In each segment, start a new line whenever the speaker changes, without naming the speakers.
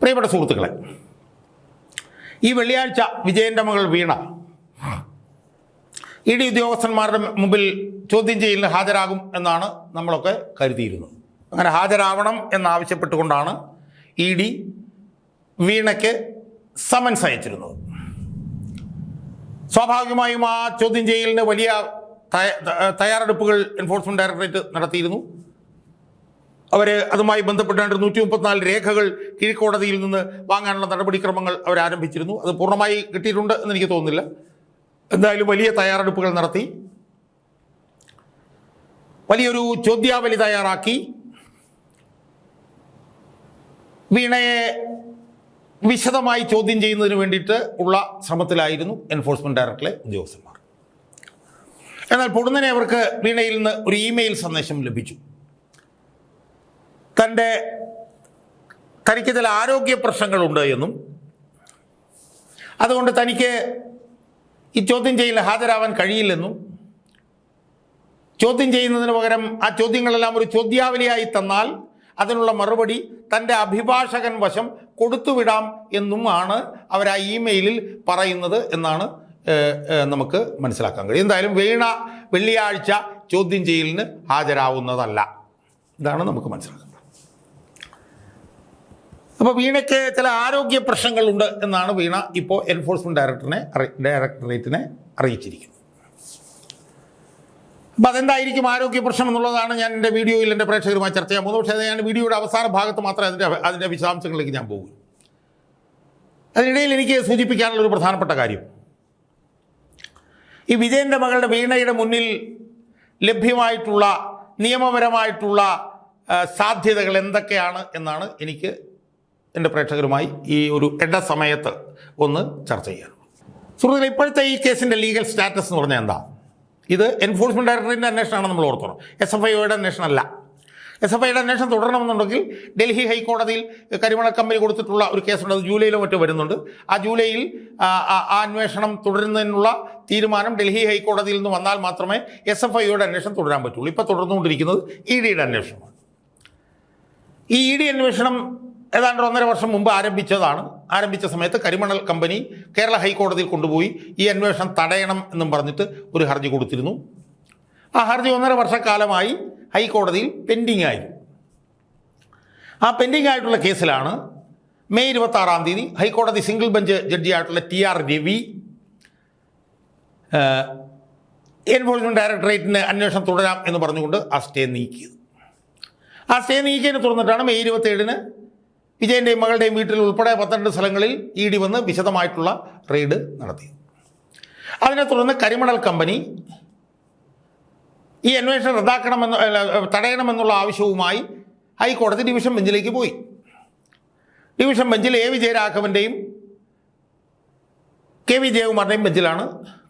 പ്രിയപ്പെട്ട സുഹൃത്തുക്കളെ, ഈ വെള്ളിയാഴ്ച വിജയൻ്റെ മകൾ വീണ ഇഡി ഉദ്യോഗസ്ഥന്മാരുടെ മുമ്പിൽ ചോദ്യം ചെയ്യലിന് ഹാജരാകും എന്നാണ് നമ്മളൊക്കെ കരുതിയിരുന്നത്. അങ്ങനെ ഹാജരാവണം എന്നാവശ്യപ്പെട്ടുകൊണ്ടാണ് ഇഡി വീണയ്ക്ക് സമൻസ് അയച്ചിരുന്നത്. സ്വാഭാവികമായും ആ ചോദ്യം ചെയ്യലിന് വലിയ തയ്യാറെടുപ്പുകൾ എൻഫോഴ്സ്മെൻറ്റ് ഡയറക്ടറേറ്റ് നടത്തിയിരുന്നു. അവർ അതുമായി ബന്ധപ്പെട്ട് 134 രേഖകൾ കീഴ്ക്കോടതിയിൽ നിന്ന് വാങ്ങാനുള്ള നടപടിക്രമങ്ങൾ അവർ ആരംഭിച്ചിരുന്നു. അത് പൂർണ്ണമായി കിട്ടിയിട്ടുണ്ട് എന്ന് എനിക്ക് തോന്നുന്നില്ല. എന്തായാലും വലിയ തയ്യാറെടുപ്പുകൾ നടത്തി വലിയൊരു ചോദ്യാവലി തയ്യാറാക്കി വീണയെ വിശദമായി ചോദ്യം ചെയ്യുന്നതിന് വേണ്ടിയിട്ട് ഉള്ള ശ്രമത്തിലായിരുന്നു എൻഫോഴ്സ്മെൻറ്റ് ഡയറക്ടറേറ്റിലെ ഉദ്യോഗസ്ഥന്മാർ. എന്നാൽ പൊടുന്നനെ അവർക്ക് വീണയിൽ നിന്ന് ഒരു ഇമെയിൽ സന്ദേശം ലഭിച്ചു. തനിക്ക് ചില ആരോഗ്യ പ്രശ്നങ്ങളുണ്ട് എന്നും അതുകൊണ്ട് തനിക്ക് ഈ ചോദ്യം ചെയ്യലിന് ഹാജരാവാൻ കഴിയില്ലെന്നും ചോദ്യം ചെയ്യുന്നതിന് പകരം ആ ചോദ്യങ്ങളെല്ലാം ഒരു ചോദ്യാവലിയായി തന്നാൽ അതിനുള്ള മറുപടി തൻ്റെ അഭിഭാഷകൻ വശം കൊടുത്തുവിടാം എന്നുമാണ് അവർ ആ ഇമെയിലിൽ പറയുന്നത് എന്നാണ് നമുക്ക് മനസ്സിലാക്കാൻ കഴിയും. എന്തായാലും വീണ വെള്ളിയാഴ്ച ചോദ്യം ചെയ്യലിന് ഹാജരാവുന്നതല്ല. ഇതാണ് നമുക്ക് മനസ്സിലാക്കുന്നത്. അപ്പോൾ വീണയ്ക്ക് ചില ആരോഗ്യ പ്രശ്നങ്ങളുണ്ട് എന്നാണ് വീണ ഇപ്പോൾ എൻഫോഴ്സ്മെൻറ്റ് ഡയറക്ടറേറ്റിനെ അറിയിച്ചിരിക്കുന്നത്. അപ്പോൾ അതെന്തായിരിക്കും ആരോഗ്യ പ്രശ്നം എന്നുള്ളതാണ് ഞാൻ എൻ്റെ വീഡിയോയിൽ എൻ്റെ പ്രേക്ഷകരുമായി ചർച്ച ചെയ്യാൻ പോകുന്നത്. പക്ഷേ ഞാൻ വീഡിയോയുടെ അവസാന ഭാഗത്ത് മാത്രമേ അതിൻ്റെ വിശദാംശങ്ങളിലേക്ക് ഞാൻ പോകും. അതിനിടയിൽ എനിക്ക് സൂചിപ്പിക്കാനുള്ളൊരു പ്രധാനപ്പെട്ട കാര്യം, ഈ വിജയൻ്റെ മകളുടെ വീണയുടെ മുന്നിൽ ലഭ്യമായിട്ടുള്ള നിയമപരമായിട്ടുള്ള സാധ്യതകൾ എന്തൊക്കെയാണ് എന്നാണ് എനിക്ക് എൻ്റെ പ്രേക്ഷകരുമായി ഈ ഒരു സമയത്ത് ഒന്ന് ചർച്ച ചെയ്യാൻ. സുഹൃത്തുക്കളെ, ഇപ്പോഴത്തെ ഈ കേസിൻ്റെ ലീഗൽ സ്റ്റാറ്റസ് എന്ന് പറഞ്ഞാൽ എന്താ? ഇത് എൻഫോഴ്സ്മെൻറ്റ് ഡയറക്ടറേറ്റിൻ്റെ അന്വേഷണമാണ് നമ്മൾ ഓർത്തോണം. SFIOയുടെ അന്വേഷണമല്ല. SFIയുടെ അന്വേഷണം തുടരണമെന്നുണ്ടെങ്കിൽ ഡൽഹി ഹൈക്കോടതിയിൽ കരിമണൽ കമ്പനി കൊടുത്തിട്ടുള്ള ഒരു കേസുണ്ട്. അത് ജൂലൈയിലോ മറ്റോ വരുന്നുണ്ട്. ആ ജൂലൈയിൽ ആ അന്വേഷണം തുടരുന്നതിനുള്ള തീരുമാനം ഡൽഹി ഹൈക്കോടതിയിൽ നിന്ന് വന്നാൽ മാത്രമേ SFIOയുടെ അന്വേഷണം തുടരാൻ പറ്റുള്ളൂ. ഇപ്പോൾ തുടർന്നുകൊണ്ടിരിക്കുന്നത് EDയുടെ അന്വേഷണമാണ്. ഈ ED അന്വേഷണം ഏതാണ്ട് 1.5 വർഷം മുമ്പ് ആരംഭിച്ച സമയത്ത് കരിമണൽ കമ്പനി കേരള ഹൈക്കോടതിയിൽ കൊണ്ടുപോയി ഈ അന്വേഷണം തടയണം എന്നും പറഞ്ഞിട്ട് ഒരു ഹർജി കൊടുത്തിരുന്നു. ആ ഹർജി 1.5 വർഷക്കാലമായി ഹൈക്കോടതിയിൽ പെൻഡിങ് ആയി. ആ പെൻഡിങ് ആയിട്ടുള്ള കേസിലാണ് മെയ് 26-ാം തീയതി ഹൈക്കോടതി സിംഗിൾ ബെഞ്ച് ജഡ്ജിയായിട്ടുള്ള TR രവി എൻഫോഴ്സ്മെൻറ്റ് ഡയറക്ടറേറ്റിന് അന്വേഷണം തുടരാം എന്ന് പറഞ്ഞുകൊണ്ട് ആ സ്റ്റേ നീക്കിയത്. ആ സ്റ്റേ നീക്കിയതിനെ തുടർന്നിട്ടാണ് മെയ് 27-ന് വിജയൻ്റെയും മകളുടെയും വീട്ടിൽ ഉൾപ്പെടെ 12 സ്ഥലങ്ങളിൽ ED വന്ന് വിശദമായിട്ടുള്ള റെയ്ഡ് നടത്തി. അതിനെ തുടർന്ന് കരിമണൽ കമ്പനി ഈ അന്വേഷണം തടയണമെന്നുള്ള ആവശ്യവുമായി ഹൈക്കോടതി ഡിവിഷൻ ബെഞ്ചിലേക്ക് പോയി. ഡിവിഷൻ ബെഞ്ചിൽ A വിജയരാഘവൻ്റെയും KV ജയകുമാറിൻ്റെയും ബെഞ്ചിലാണ്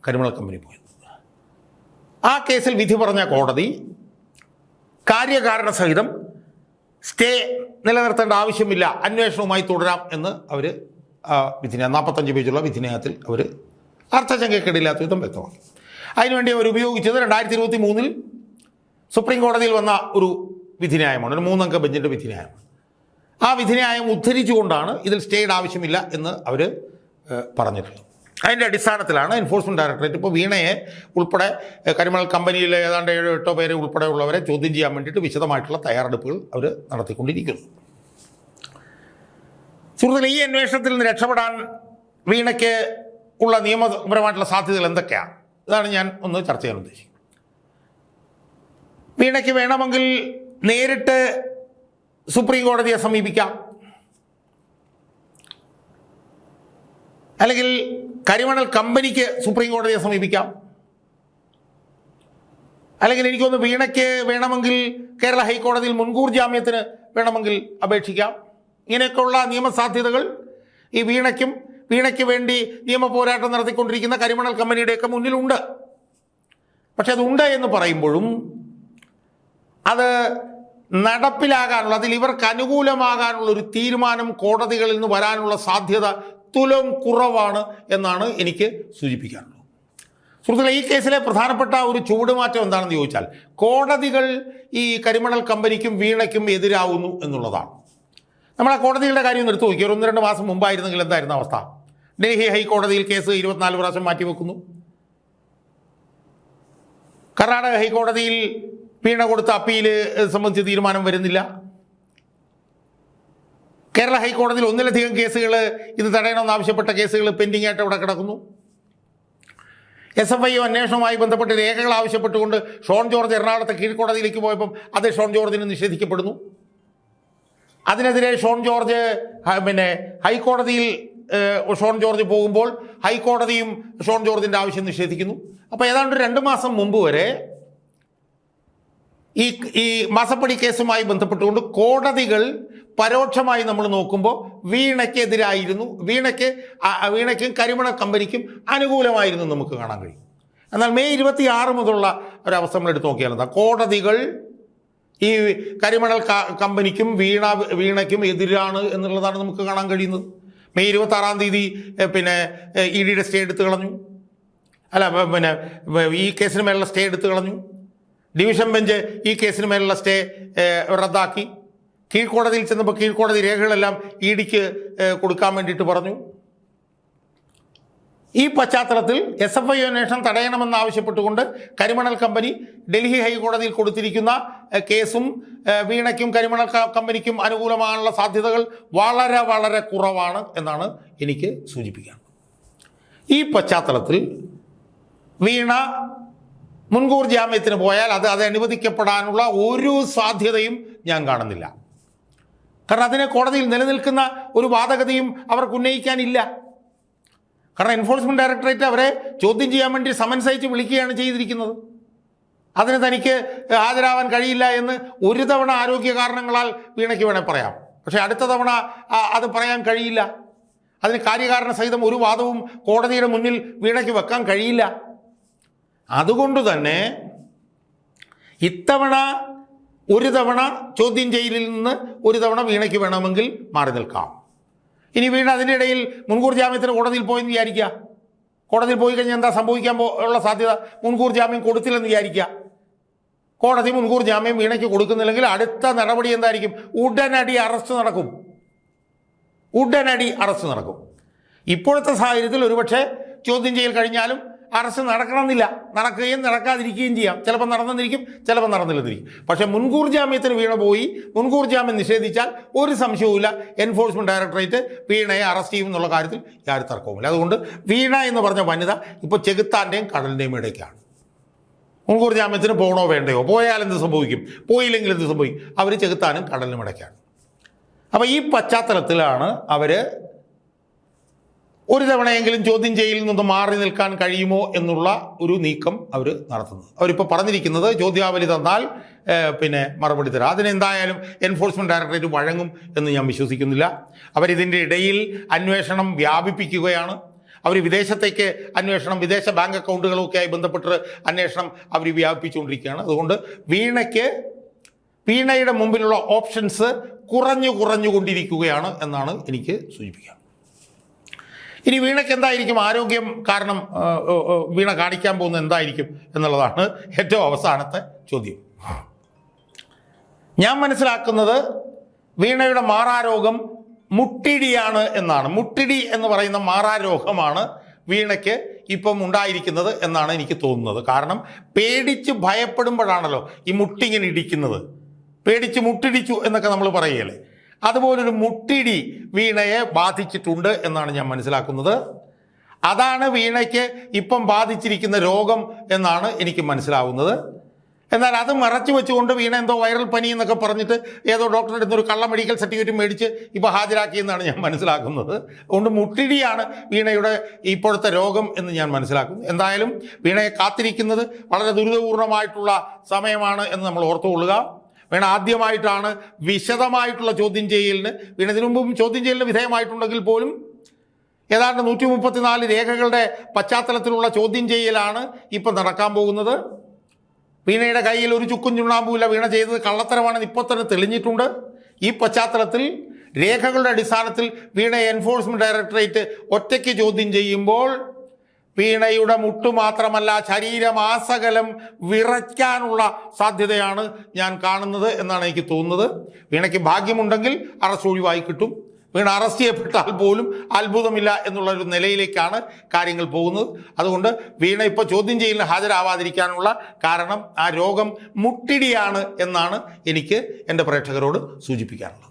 കരിമണൽ കമ്പനി പോയത്. ആ കേസിൽ വിധി പറഞ്ഞ കോടതി കാര്യകാരണ സഹിതം സ്റ്റേ നിലനിർത്തേണ്ട ആവശ്യമില്ല, അന്വേഷണവുമായി തുടരാം എന്ന് അവർ 45 പേജുള്ള വിധിന്യായത്തിൽ അവർ അർത്ഥശങ്കയ്ക്കിടയില്ലാത്ത വിധം വ്യക്തമാക്കി. അതിനുവേണ്ടി അവർ ഉപയോഗിച്ചത് 2023-ൽ സുപ്രീം കോടതിയിൽ വന്ന ഒരു വിധിന്യായമാണ്, ഒരു 3 അംഗ ബെഞ്ചിൻ്റെ വിധിന്യായമാണ്. ആ വിധിന്യായം ഉദ്ധരിച്ചുകൊണ്ടാണ് ഇതിൽ സ്റ്റേയുടെ ആവശ്യമില്ല എന്ന് അവർ പറഞ്ഞിട്ടുള്ളത്. അതിൻ്റെ അടിസ്ഥാനത്തിലാണ് എൻഫോഴ്സ്മെൻറ്റ് ഡയറക്ടറേറ്റ് ഇപ്പോൾ വീണയെ ഉൾപ്പെടെ കരിമണൽ കമ്പനിയിലെ ഏതാണ്ട് 7-8 പേരെ ഉൾപ്പെടെയുള്ളവരെ ചോദ്യം ചെയ്യാൻ വേണ്ടിയിട്ട് വിശദമായിട്ടുള്ള തയ്യാറെടുപ്പുകൾ അവർ നടത്തിക്കൊണ്ടിരിക്കുന്നു. സുഹൃത്തുക്കളെ, ഈ അന്വേഷണത്തിൽ നിന്ന് രക്ഷപ്പെടാൻ വീണയ്ക്ക് ഉള്ള നിയമപരമായിട്ടുള്ള സാധ്യതകൾ എന്തൊക്കെയാണ്? ഇതാണ് ഞാൻ ഒന്ന് ചർച്ച ചെയ്യാൻ ഉദ്ദേശിക്കുന്നത്. വീണയ്ക്ക് വേണമെങ്കിൽ നേരിട്ട് സുപ്രീം കോടതിയെ സമീപിക്കാം, അല്ലെങ്കിൽ കരിമണൽ കമ്പനിക്ക് സുപ്രീം കോടതിയെ സമീപിക്കാം, അല്ലെങ്കിൽ എനിക്കൊന്ന് വീണയ്ക്ക് വേണമെങ്കിൽ കേരള ഹൈക്കോടതിയിൽ മുൻകൂർ ജാമ്യത്തിന് വേണമെങ്കിൽ അപേക്ഷിക്കാം. ഇങ്ങനെയൊക്കെയുള്ള നിയമസാധ്യതകൾ ഈ വീണയ്ക്ക് വേണ്ടി നിയമ പോരാട്ടം നടത്തിക്കൊണ്ടിരിക്കുന്ന കരിമണൽ കമ്പനിയുടെയൊക്കെ മുന്നിലുണ്ട്. പക്ഷെ അതുണ്ട് എന്ന് പറയുമ്പോഴും അത് നടപ്പിലാകാനുള്ള, അതിൽ ഇവർക്ക് അനുകൂലമാകാനുള്ള ഒരു തീരുമാനം കോടതികളിൽ നിന്ന് വരാനുള്ള സാധ്യത തുലം കുറവാണ് എന്നാണ് എനിക്ക് സൂചിപ്പിക്കാനുള്ളത്. സുഹൃത്തുക്കളെ, ഈ കേസിലെ പ്രധാനപ്പെട്ട ഒരു ചുവടുമാറ്റം എന്താണെന്ന് ചോദിച്ചാൽ കോടതികൾ ഈ കരിമണൽ കമ്പനിക്കും വീണയ്ക്കും എതിരാവുന്നു എന്നുള്ളതാണ്. നമ്മൾ ആ കോടതികളുടെ കാര്യം ഒന്ന് എടുത്തു നോക്കി. ഒരു 1-2 മാസം മുമ്പായിരുന്നെങ്കിൽ എന്തായിരുന്നു അവസ്ഥ? ഡൽഹി ഹൈക്കോടതിയിൽ കേസ് 24 പ്രാവശ്യം മാറ്റിവെക്കുന്നു. കർണാടക ഹൈക്കോടതിയിൽ വീണ കൊടുത്ത അപ്പീൽ സംബന്ധിച്ച് തീരുമാനം വരുന്നില്ല. കേരള ഹൈക്കോടതിയിൽ ഒന്നിലധികം കേസുകൾ ഇത് തടയണമെന്നാവശ്യപ്പെട്ട കേസുകൾ പെൻഡിംഗ് ആയിട്ട് അവിടെ കിടക്കുന്നു. SFI അന്വേഷണവുമായി ബന്ധപ്പെട്ട് രേഖകൾ ആവശ്യപ്പെട്ടുകൊണ്ട് ഷോൺ ജോർജ് എറണാകുളത്തെ കീഴ്ക്കോടതിയിലേക്ക് പോയപ്പം അത് ഷോൺ ജോർജിന് നിഷേധിക്കപ്പെടുന്നു. അതിനെതിരെ ഷോൺ ജോർജ് ഹൈക്കോടതിയിൽ ഷോൺ ജോർജ് പോകുമ്പോൾ ഹൈക്കോടതിയും ഷോൺ ജോർജിൻ്റെ ആവശ്യം നിഷേധിക്കുന്നു. അപ്പോൾ ഏതാണ്ട് 2 മാസം മുമ്പ് വരെ ഈ മാസപ്പടി കേസുമായി ബന്ധപ്പെട്ടുകൊണ്ട് കോടതികൾ പരോക്ഷമായി നമ്മൾ നോക്കുമ്പോൾ വീണയ്ക്കെതിരായിരുന്നു, വീണയ്ക്കും കരിമണൽ കമ്പനിക്കും അനുകൂലമായിരുന്നു നമുക്ക് കാണാൻ കഴിയും. എന്നാൽ മെയ് 26 മുതലുള്ള ഒരവസ്ഥ നമ്മൾ എടുത്ത് നോക്കിയാൽ എന്താ? കോടതികൾ ഈ കരിമണൽ കമ്പനിക്കും വീണയ്ക്കും എതിരാണ് എന്നുള്ളതാണ് നമുക്ക് കാണാൻ കഴിയുന്നത്. മെയ് 26 തീയതി EDയുടെ സ്റ്റേ എടുത്തു കളഞ്ഞു. ഈ കേസിന് മേലുള്ള സ്റ്റേ എടുത്തു കളഞ്ഞു. ഡിവിഷൻ ബെഞ്ച് ഈ കേസിന് മേലുള്ള സ്റ്റേ റദ്ദാക്കി. കീഴ്ക്കോടതിയിൽ ചെന്നപ്പോൾ കീഴ്ക്കോടതി രേഖകളെല്ലാം EDക്ക് കൊടുക്കാൻ വേണ്ടിയിട്ട് പറഞ്ഞു. ഈ പശ്ചാത്തലത്തിൽ SFI അന്വേഷണം തടയണമെന്നാവശ്യപ്പെട്ടുകൊണ്ട് കരിമണൽ കമ്പനി ഡൽഹി ഹൈക്കോടതിയിൽ കൊടുത്തിരിക്കുന്ന കേസും വീണയ്ക്കും കരിമണൽ കമ്പനിക്കും അനുകൂലമാകാനുള്ള സാധ്യതകൾ വളരെ വളരെ കുറവാണ് എന്നാണ് എനിക്ക് സൂചിപ്പിക്കാൻ. ഈ പശ്ചാത്തലത്തിൽ വീണ മുൻകൂർ ജാമ്യത്തിന് പോയാൽ അത് അനുവദിക്കപ്പെടാനുള്ള ഒരു സാധ്യതയും ഞാൻ കാണുന്നില്ല. കാരണം അതിന് കോടതിയിൽ നിലനിൽക്കുന്ന ഒരു വാദഗതിയും അവർക്ക് ഉന്നയിക്കാനില്ല. കാരണം എൻഫോഴ്സ്മെൻറ്റ് ഡയറക്ടറേറ്റ് അവരെ ചോദ്യം ചെയ്യാൻ വേണ്ടി സമൻസ് അയച്ച് വിളിക്കുകയാണ് ചെയ്തിരിക്കുന്നത്. അതിന് തനിക്ക് ഹാജരാവാൻ കഴിയില്ല എന്ന് ഒരു തവണ ആരോഗ്യ കാരണങ്ങളാൽ വീണയ്ക്ക് വേണേൽ പറയാം. പക്ഷേ അടുത്ത തവണ അത് പറയാൻ കഴിയില്ല. അതിന് കാര്യകാരണ സഹിതം ഒരു വാദവും കോടതിയുടെ മുന്നിൽ വീണയ്ക്ക് വെക്കാൻ കഴിയില്ല. അതുകൊണ്ട് തന്നെ ഇത്തവണ ഒരു തവണ ചോദ്യം ചെയ്യലിൽ നിന്ന് ഒരു തവണ വീണയ്ക്ക് വേണമെങ്കിൽ മാറി നിൽക്കാം. ഇനി വീണ അതിൻ്റെ ഇടയിൽ മുൻകൂർ ജാമ്യത്തിന് കോടതിയിൽ പോയെന്ന് വിചാരിക്കുക. കോടതിയിൽ പോയി കഴിഞ്ഞാൽ എന്താ സംഭവിക്കാൻ ഉള്ള സാധ്യത? മുൻകൂർ ജാമ്യം കൊടുത്തില്ലെന്ന് വിചാരിക്കുക. കോടതി മുൻകൂർ ജാമ്യം വീണയ്ക്ക് കൊടുക്കുന്നില്ലെങ്കിൽ അടുത്ത നടപടി എന്തായിരിക്കും? ഉടനടി അറസ്റ്റ് നടക്കും. ഇപ്പോഴത്തെ സാഹചര്യത്തിൽ ഒരുപക്ഷെ ചോദ്യം ചെയ്യൽ കഴിഞ്ഞാലും അറസ്റ്റ് നടക്കണമെന്നില്ല. നടക്കുകയും നടക്കാതിരിക്കുകയും ചെയ്യാം. ചിലപ്പോൾ നടന്നിരിക്കും, ചിലപ്പോൾ നടന്നില്ലെന്നിരിക്കും. പക്ഷേ മുൻകൂർ ജാമ്യത്തിന് വീണ പോയി മുൻകൂർ ജാമ്യം നിഷേധിച്ചാൽ ഒരു സംശയവുമില്ല, എൻഫോഴ്സ്മെൻറ്റ് ഡയറക്ടറേറ്റ് വീണയെ അറസ്റ്റ് ചെയ്യും എന്നുള്ള കാര്യത്തിൽ യാതൊരു തർക്കവുമില്ല. അതുകൊണ്ട് വീണ എന്ന് പറഞ്ഞ വനിത ഇപ്പോൾ ചെകുത്താൻ്റെയും കടലിൻ്റെയും ഇടയ്ക്കാണ്. മുൻകൂർ ജാമ്യത്തിന് പോകണോ വേണ്ടയോ? പോയാൽ എന്ത് സംഭവിക്കും? പോയില്ലെങ്കിൽ എന്ത് സംഭവിക്കും? അവർ ചെകുത്താനും കടലിനും ഇടയ്ക്കാണ്. അപ്പോൾ ഈ പശ്ചാത്തലത്തിലാണ് അവർ ഒരു തവണയെങ്കിലും ചോദ്യം ചെയ്യലിൽ നിന്ന് മാറി നിൽക്കാൻ കഴിയുമോ എന്നുള്ള ഒരു നീക്കം അവർ നടത്തുന്നത്. അവരിപ്പോൾ പറഞ്ഞിരിക്കുന്നത് ചോദ്യാവലി തന്നാൽ മറുപടി തരാം. അതിനെന്തായാലും എൻഫോഴ്സ്മെൻറ്റ് ഡയറക്ടറേറ്റ് വഴങ്ങും എന്ന് ഞാൻ വിശ്വസിക്കുന്നില്ല. അവരിതിൻ്റെ ഇടയിൽ അന്വേഷണം വ്യാപിപ്പിക്കുകയാണ്. അവർ വിദേശത്തേക്ക് അന്വേഷണം, വിദേശ ബാങ്ക് അക്കൗണ്ടുകളൊക്കെയായി ബന്ധപ്പെട്ട് അന്വേഷണം അവർ വ്യാപിപ്പിച്ചുകൊണ്ടിരിക്കുകയാണ്. അതുകൊണ്ട് വീണയുടെ മുമ്പിലുള്ള ഓപ്ഷൻസ് കുറഞ്ഞുകൊണ്ടിരിക്കുകയാണ് എന്നാണ് എനിക്ക് സൂചിപ്പിക്കുക. ഇനി വീണയ്ക്ക് എന്തായിരിക്കും ആരോഗ്യം കാരണം വീണ കാണിക്കാൻ പോകുന്നത് എന്തായിരിക്കും എന്നുള്ളതാണ് ഏറ്റവും അവസാനത്തെ ചോദ്യം. ഞാൻ മനസ്സിലാക്കുന്നത് വീണയുടെ മാറാരോഗം മുട്ടിടിയാണ് എന്നാണ്. മുട്ടിടി എന്ന് പറയുന്ന മാറാരോഗമാണ് വീണയ്ക്ക് ഇപ്പം ഉണ്ടായിരിക്കുന്നത് എന്നാണ് എനിക്ക് തോന്നുന്നത്. കാരണം പേടിച്ച് ഭയപ്പെടുമ്പോഴാണല്ലോ ഈ മുട്ടിങ്ങനെ ഇടിക്കുന്നത്. പേടിച്ച് മുട്ടിടിച്ചു എന്നൊക്കെ നമ്മൾ പറയുകയല്ലേ. അതുപോലൊരു മുട്ടിടി വീണയെ ബാധിച്ചിട്ടുണ്ട് എന്നാണ് ഞാൻ മനസ്സിലാക്കുന്നത്. അതാണ് വീണയ്ക്ക് ഇപ്പം ബാധിച്ചിരിക്കുന്ന രോഗം എന്നാണ് എനിക്ക് മനസ്സിലാവുന്നത്. എന്നാൽ അത് മറച്ചു വെച്ചുകൊണ്ട് വീണ എന്തോ വൈറൽ പനി എന്നൊക്കെ പറഞ്ഞിട്ട് ഏതോ ഡോക്ടറുടെ അടുത്ത് ഒരു കള്ള മെഡിക്കൽ സർട്ടിഫിക്കറ്റ് മേടിച്ച് ഇപ്പോൾ ഹാജരാക്കിയെന്നാണ് ഞാൻ മനസ്സിലാക്കുന്നത്. അതുകൊണ്ട് മുട്ടിടിയാണ് വീണയുടെ ഇപ്പോഴത്തെ രോഗം എന്ന് ഞാൻ മനസ്സിലാക്കുന്നു. എന്തായാലും വീണയെ കാത്തിരിക്കുന്നത് വളരെ ദുരിതപൂർണമായിട്ടുള്ള സമയമാണ് എന്ന് നമ്മൾ ഓർത്തുകൊള്ളുക. വീണ ആദ്യമായിട്ടാണ് വിശദമായിട്ടുള്ള ചോദ്യം ചെയ്യലിന്, വീണ ഇതിനു മുമ്പും ചോദ്യം ചെയ്യലിന് വിധേയമായിട്ടുണ്ടെങ്കിൽ പോലും ഏതാണ്ട് 134 രേഖകളുടെ പശ്ചാത്തലത്തിലുള്ള ചോദ്യം ചെയ്യലാണ് ഇപ്പം നടക്കാൻ പോകുന്നത്. വീണയുടെ കയ്യിൽ ഒരു ചുക്കും ചുണ്ണാമ്പുമില്ല. വീണ ചെയ്തത് കള്ളത്തരമാണെന്ന് ഇപ്പോൾ തന്നെ തെളിഞ്ഞിട്ടുണ്ട്. ഈ പശ്ചാത്തലത്തിൽ രേഖകളുടെ അടിസ്ഥാനത്തിൽ വീണ എൻഫോഴ്സ്മെൻറ്റ് ഡയറക്ടറേറ്റ് ഒറ്റയ്ക്ക് ചോദ്യം ചെയ്യുമ്പോൾ വീണയുടെ മുട്ടു മാത്രമല്ല ശരീരമാസകലം വിറയ്ക്കാനുള്ള സാധ്യതയാണ് ഞാൻ കാണുന്നത് എന്നാണ് എനിക്ക് തോന്നുന്നത്. വീണയ്ക്ക് ഭാഗ്യമുണ്ടെങ്കിൽ അറസ്റ്റ് ഒഴിവായി കിട്ടും. വീണ അറസ്റ്റ് ചെയ്യപ്പെട്ടാൽ പോലും അത്ഭുതമില്ല എന്നുള്ളൊരു നിലയിലേക്കാണ് കാര്യങ്ങൾ പോകുന്നത്. അതുകൊണ്ട് വീണ ഇപ്പോൾ ചോദ്യം ചെയ്യലിന് ഹാജരാവാതിരിക്കാനുള്ള കാരണം ആ രോഗം മുട്ടിടിയാണ് എന്നാണ് എനിക്ക് എൻ്റെ പ്രേക്ഷകരോട് സൂചിപ്പിക്കാനുള്ളത്.